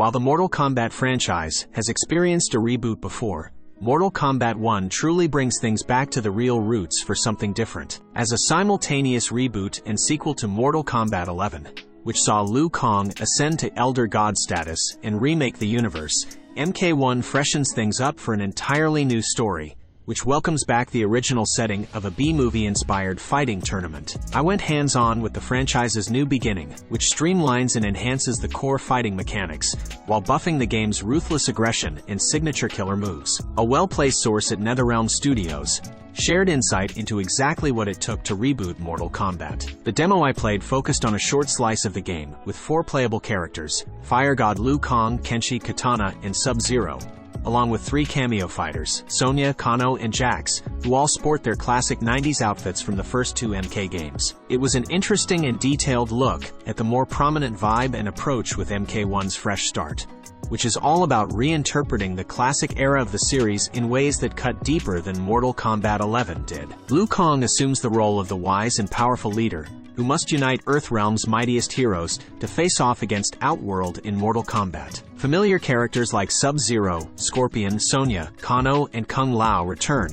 While the Mortal Kombat franchise has experienced a reboot before, Mortal Kombat 1 truly brings things back to the real roots for something different. As a simultaneous reboot and sequel to Mortal Kombat 11, which saw Liu Kang ascend to Elder God status and remake the universe, MK1 freshens things up for an entirely new story, which welcomes back the original setting of a B-movie-inspired fighting tournament. I went hands-on with the franchise's new beginning, which streamlines and enhances the core fighting mechanics, while buffing the game's ruthless aggression and signature killer moves. A well-placed source at NetherRealm Studios shared insight into exactly what it took to reboot Mortal Kombat. The demo I played focused on a short slice of the game, with 4 playable characters: Fire God Liu Kang, Kenshi, Kitana, and Sub-Zero, along with 3 cameo fighters, Sonya, Kano, and Jax, who all sport their classic 90s outfits from the first 2 MK games. It was an interesting and detailed look at the more prominent vibe and approach with MK1's fresh start, which is all about reinterpreting the classic era of the series in ways that cut deeper than Mortal Kombat 11 did. Liu Kang assumes the role of the wise and powerful leader, who must unite Earthrealm's mightiest heroes to face off against Outworld in Mortal Kombat. Familiar characters like Sub-Zero, Scorpion, Sonya, Kano, and Kung Lao return,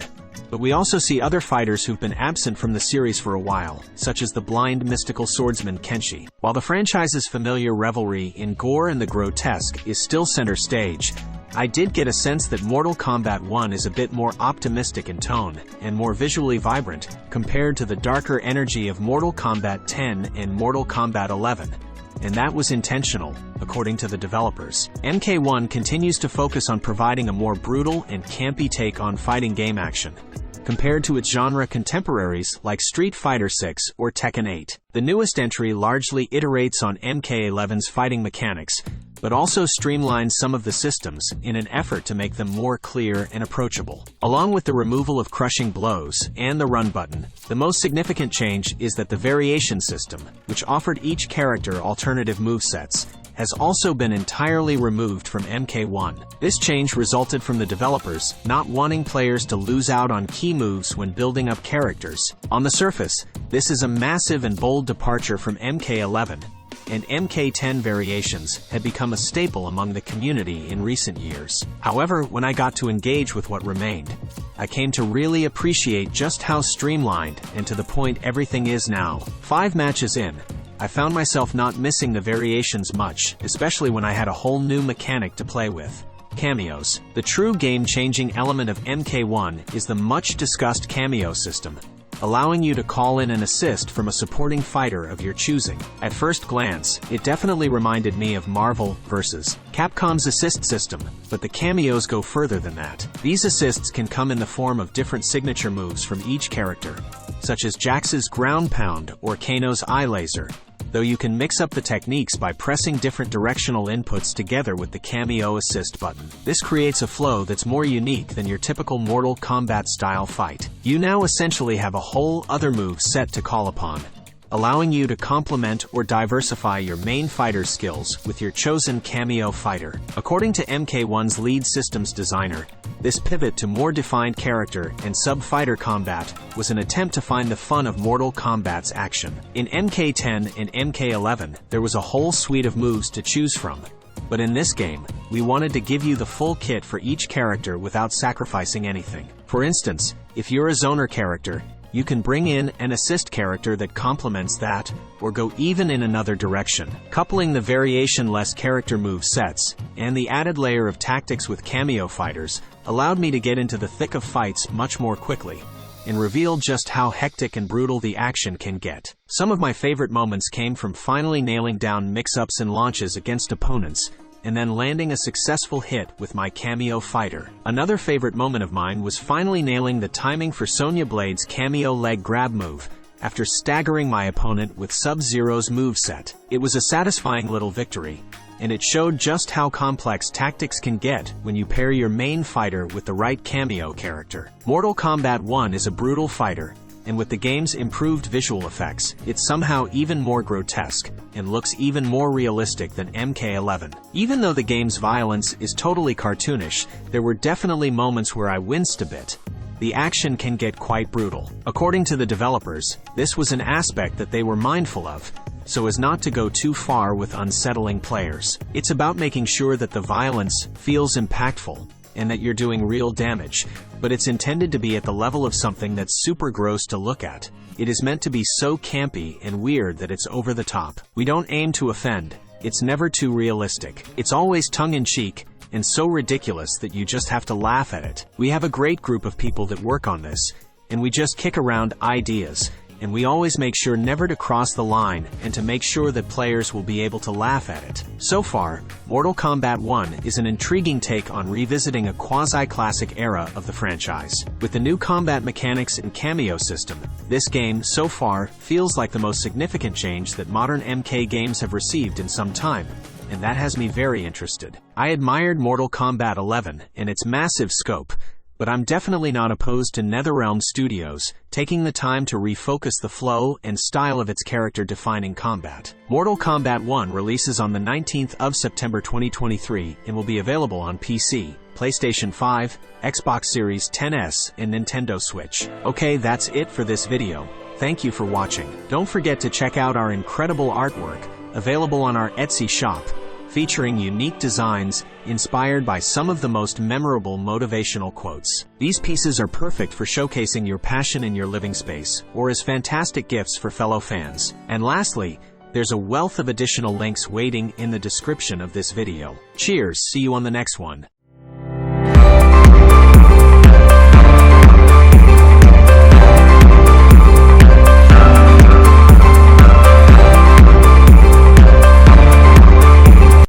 but we also see other fighters who've been absent from the series for a while, such as the blind mystical swordsman Kenshi. While the franchise's familiar revelry in gore and the grotesque is still center stage, I did get a sense that Mortal Kombat 1 is a bit more optimistic in tone and more visually vibrant compared to the darker energy of Mortal Kombat 10 and Mortal Kombat 11. And that was intentional, according to the developers. MK1 continues to focus on providing a more brutal and campy take on fighting game action, compared to its genre contemporaries like Street Fighter VI or Tekken 8. The newest entry largely iterates on MK11's fighting mechanics, but also streamlines some of the systems in an effort to make them more clear and approachable. Along with the removal of crushing blows and the run button, the most significant change is that the variation system, which offered each character alternative movesets, has also been entirely removed from MK1. This change resulted from the developers not wanting players to lose out on key moves when building up characters. On the surface, this is a massive and bold departure from MK11, and MK10 variations had become a staple among the community in recent years. However, when I got to engage with what remained, I came to really appreciate just how streamlined and to the point everything is now. 5 matches in, I found myself not missing the variations much, especially when I had a whole new mechanic to play with: cameos. The true game-changing element of MK1 is the much-discussed cameo system, allowing you to call in an assist from a supporting fighter of your choosing. At first glance, it definitely reminded me of Marvel vs. Capcom's assist system, but the cameos go further than that. These assists can come in the form of different signature moves from each character, such as Jax's ground pound or Kano's eye laser, though you can mix up the techniques by pressing different directional inputs together with the cameo assist button. This creates a flow that's more unique than your typical Mortal Kombat style fight. You now essentially have a whole other move set to call upon, allowing you to complement or diversify your main fighter's skills with your chosen cameo fighter. According to MK1's lead systems designer, this pivot to more defined character and sub-fighter combat was an attempt to find the fun of Mortal Kombat's action. In MK10 and MK11, there was a whole suite of moves to choose from, but in this game, we wanted to give you the full kit for each character without sacrificing anything. For instance, if you're a zoner character, you can bring in an assist character that complements that, or go even in another direction. Coupling the variation-less character move sets and the added layer of tactics with cameo fighters allowed me to get into the thick of fights much more quickly, and revealed just how hectic and brutal the action can get. Some of my favorite moments came from finally nailing down mix-ups and launches against opponents, and then landing a successful hit with my cameo fighter. Another favorite moment of mine was finally nailing the timing for Sonya Blade's cameo leg grab move, after staggering my opponent with Sub-Zero's moveset. It was a satisfying little victory, and it showed just how complex tactics can get when you pair your main fighter with the right cameo character. Mortal Kombat 1 is a brutal fighter, and with the game's improved visual effects, it's somehow even more grotesque and looks even more realistic than MK11. Even though the game's violence is totally cartoonish, there were definitely moments where I winced a bit. The action can get quite brutal. According to the developers, this was an aspect that they were mindful of, so as not to go too far with unsettling players. It's about making sure that the violence feels impactful and that you're doing real damage, but it's intended to be at the level of something that's super gross to look at. It is meant to be so campy and weird that it's over the top. We don't aim to offend. It's never too realistic. It's always tongue-in-cheek and so ridiculous that you just have to laugh at it. We have a great group of people that work on this, and we just kick around ideas, and we always make sure never to cross the line and to make sure that players will be able to laugh at it. So far, Mortal Kombat 1 is an intriguing take on revisiting a quasi-classic era of the franchise. With the new combat mechanics and cameo system, this game, so far, feels like the most significant change that modern MK games have received in some time, and that has me very interested. I admired Mortal Kombat 11 and its massive scope, but I'm definitely not opposed to NetherRealm Studios taking the time to refocus the flow and style of its character-defining combat. Mortal Kombat 1 releases on the 19th of September 2023 and will be available on PC, PlayStation 5, Xbox Series XS, and Nintendo Switch. Okay, that's it for this video. Thank you for watching. Don't forget to check out our incredible artwork, available on our Etsy shop, featuring unique designs inspired by some of the most memorable motivational quotes. These pieces are perfect for showcasing your passion in your living space, or as fantastic gifts for fellow fans. And lastly, there's a wealth of additional links waiting in the description of this video. Cheers, see you on the next one.